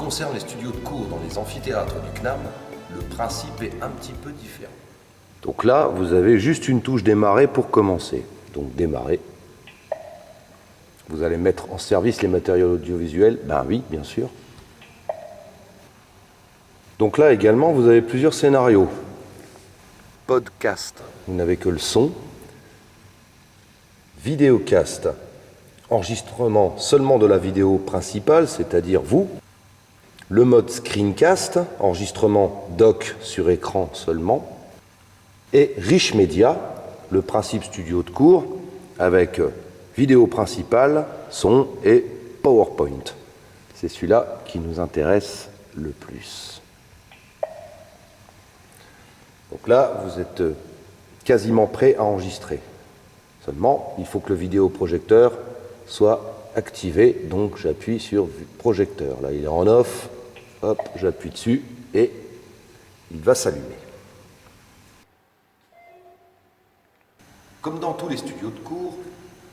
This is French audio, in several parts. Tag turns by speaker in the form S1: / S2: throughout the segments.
S1: concerne les studios de cours dans les amphithéâtres du CNAM, le principe est un petit peu différent. Donc là, vous avez juste une touche démarrer pour commencer. Donc démarrer. Vous allez mettre en service les matériels audiovisuels. Ben oui, bien sûr. Donc là également, vous avez plusieurs scénarios. Podcast, vous n'avez que le son. Vidéocast, enregistrement seulement de la vidéo principale, c'est-à-dire vous. Le mode screencast, enregistrement doc sur écran seulement. Et Rich Media, le principe studio de cours, avec vidéo principale, son et PowerPoint. C'est celui-là qui nous intéresse le plus. Donc là, vous êtes quasiment prêt à enregistrer. Seulement, il faut que le vidéoprojecteur soit activé. Donc j'appuie sur projecteur. Là, il est en off. Hop, j'appuie dessus et il va s'allumer. Comme dans tous les studios de cours,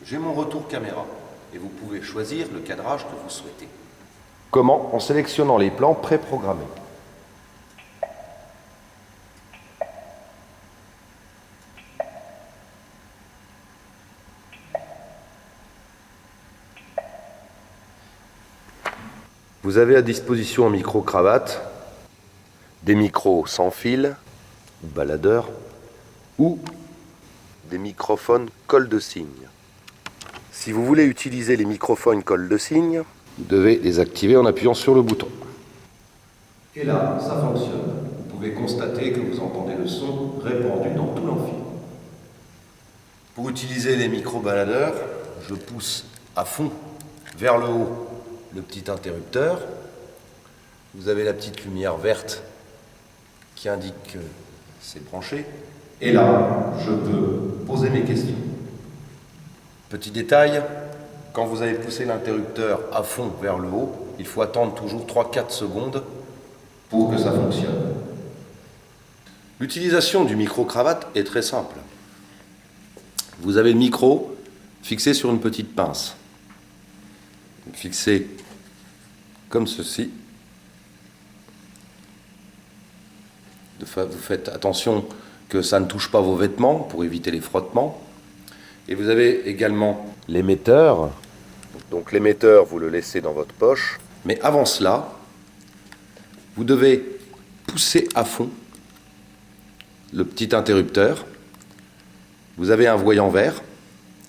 S1: j'ai mon retour caméra et vous pouvez choisir le cadrage que vous souhaitez. Comment? En sélectionnant les plans préprogrammés. Vous avez à disposition un micro-cravate, des micros sans fil, baladeurs, ou des microphones colle de cygne. Si vous voulez utiliser les microphones colle de cygne, vous devez les activer en appuyant sur le bouton. Et là, ça fonctionne. Vous pouvez constater que vous entendez le son répandu dans tout l'amphi. Pour utiliser les micro-baladeurs, je pousse à fond vers le haut le petit interrupteur. Vous avez la petite lumière verte qui indique que c'est branché. Et là, je peux poser mes questions. Petit détail, quand vous avez poussé l'interrupteur à fond vers le haut, il faut attendre toujours 3-4 secondes pour que ça fonctionne. L'utilisation du micro-cravate est très simple. Vous avez le micro fixé sur une petite pince. Fixé comme ceci. Vous faites attention que ça ne touche pas vos vêtements pour éviter les frottements. Et vous avez également l'émetteur. Donc l'émetteur, vous le laissez dans votre poche. Mais avant cela, vous devez pousser à fond le petit interrupteur. Vous avez un voyant vert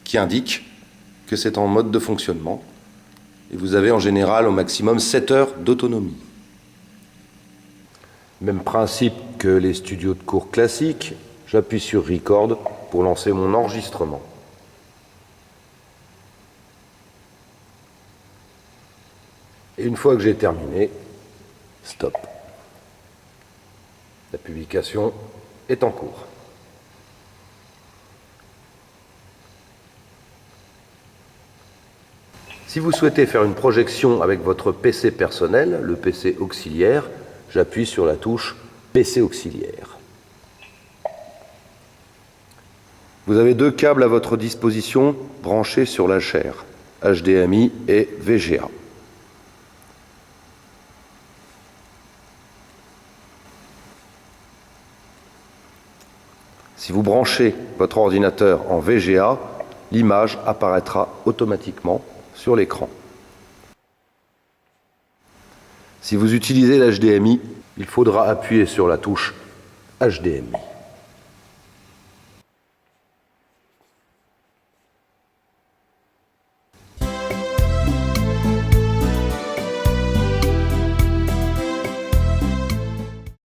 S1: qui indique que c'est en mode de fonctionnement. Et vous avez en général au maximum 7 heures d'autonomie. Même principe que les studios de cours classiques, j'appuie sur Record pour lancer mon enregistrement. Et une fois que j'ai terminé, stop. La publication est en cours. Si vous souhaitez faire une projection avec votre PC personnel, le PC auxiliaire, j'appuie sur la touche PC auxiliaire. Vous avez 2 câbles à votre disposition branchés sur la chaire, HDMI et VGA. Si vous branchez votre ordinateur en VGA, l'image apparaîtra automatiquement sur l'écran. Si vous utilisez l'HDMI, il faudra appuyer sur la touche HDMI.